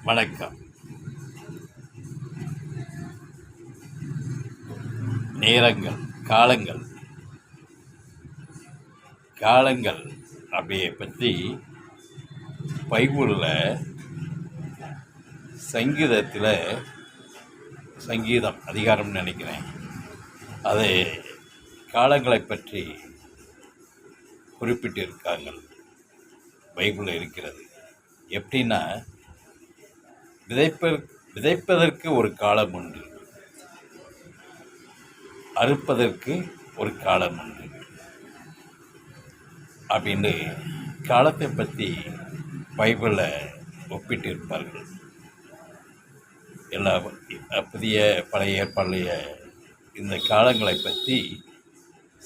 வணக்கம். நேரங்கள், காலங்கள் காலங்கள் அப்படியே பற்றி பைபிளில் சங்கீதம் அதிகாரம்னு நினைக்கிறேன். அது காலங்களை பற்றி குறிப்பிட்டிருக்காங்க. பைபிளில் இருக்கிறது. எப்படின்னா, விதைப்பதற்கு ஒரு காலம் உண்டு, அறுப்பதற்கு ஒரு காலம் உண்டு அப்படின்னு காலத்தை பற்றி பைபிளில் ஒப்பிட்டிருப்பார்கள். எல்லா புதிய பழைய ஏற்பாடுடைய இந்த காலங்களை பற்றி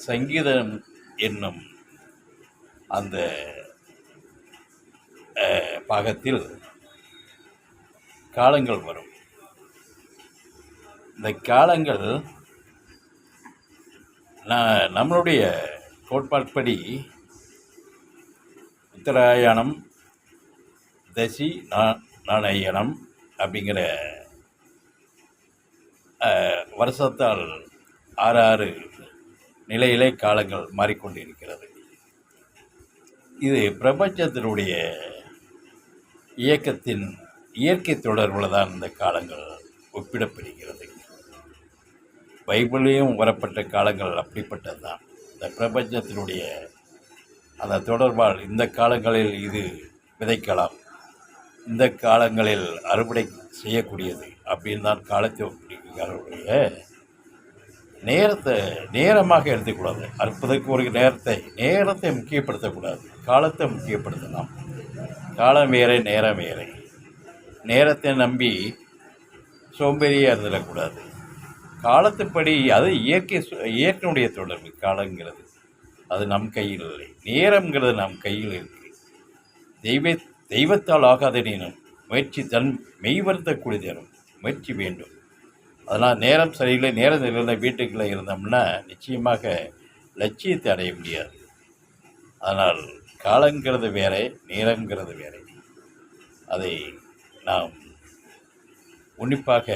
சங்கீதம் என்னும் அந்த பாகத்தில் காலங்கள் வரும். இந்த காலங்கள் நம்மளுடைய கோட்பாட்படி உத்தராயணம், தசி, நாணயணம் அப்படிங்கிற வருஷத்தால் 6 நிலையிலே காலங்கள் மாறிக்கொண்டிருக்கிறது. இது பிரபஞ்சத்தினுடைய இயக்கத்தின் இயற்கை தொடர்பில் தான் இந்த காலங்கள் ஒப்பிடப்படுகிறது. பைபிளையும் வரப்பட்ட காலங்கள் அப்படிப்பட்டது தான். இந்த பிரபஞ்சத்தினுடைய அந்த தொடர்பால் இந்த காலங்களில் இது விதைக்கலாம், இந்த காலங்களில் அறுவடை செய்யக்கூடியது அப்படின்னு தான் காலத்தை ஒப்பிடுகிறாருடைய நேரமாக எடுத்துக்கூடாது. அறுப்பதற்கு ஒரு நேரத்தை முக்கியப்படுத்தக்கூடாது, காலத்தை முக்கியப்படுத்தலாம். காலம் வேறே, நேரம் வேறே. நேரத்தை நம்பி சோம்பேறியாக இருந்துடக்கூடாது. காலத்துப்படி அது இயற்கையினுடைய தொடர்பு. காலங்கிறது அது நம் கையில் இல்லை, நேரங்கிறது நம் கையில் இருக்குது. தெய்வத்தால் ஆகாத நீனும் முயற்சி மெய்வருத்தக்கூடியதும் முயற்சி வேண்டும். அதனால் நேரம் சரியில்லை, நேரம் சரியில்லை வீட்டுக்குள்ளே இருந்தோம்னா நிச்சயமாக லட்சியத்தை அடைய முடியாது. அதனால் காலங்கிறது வேறே, நேரங்கிறது வேறே. அதை நாம் உன்னிப்பாக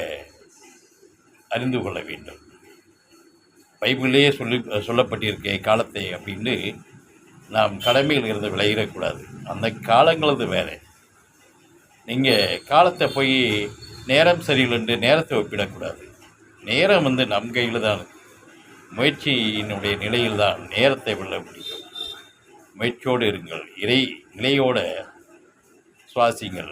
அறிந்து கொள்ள வேண்டும். பைபிளிலேயே சொல்லப்பட்டிருக்க காலத்தை அப்படின்னு நாம் கடமையில் இருந்து விளையிடக்கூடாது. அந்த காலங்களது வேறு. நீங்கள் காலத்தை போய் நேரம் சரியில்லைன்று நேரத்தை ஒப்பிடக்கூடாது. நேரம் நம் கையில் தான். முயற்சியினுடைய நிலையில் தான் நேரத்தை வெல்ல முடியும். முயற்சியோடு இருங்கள், நிலையோடு சுவாசிங்கள்.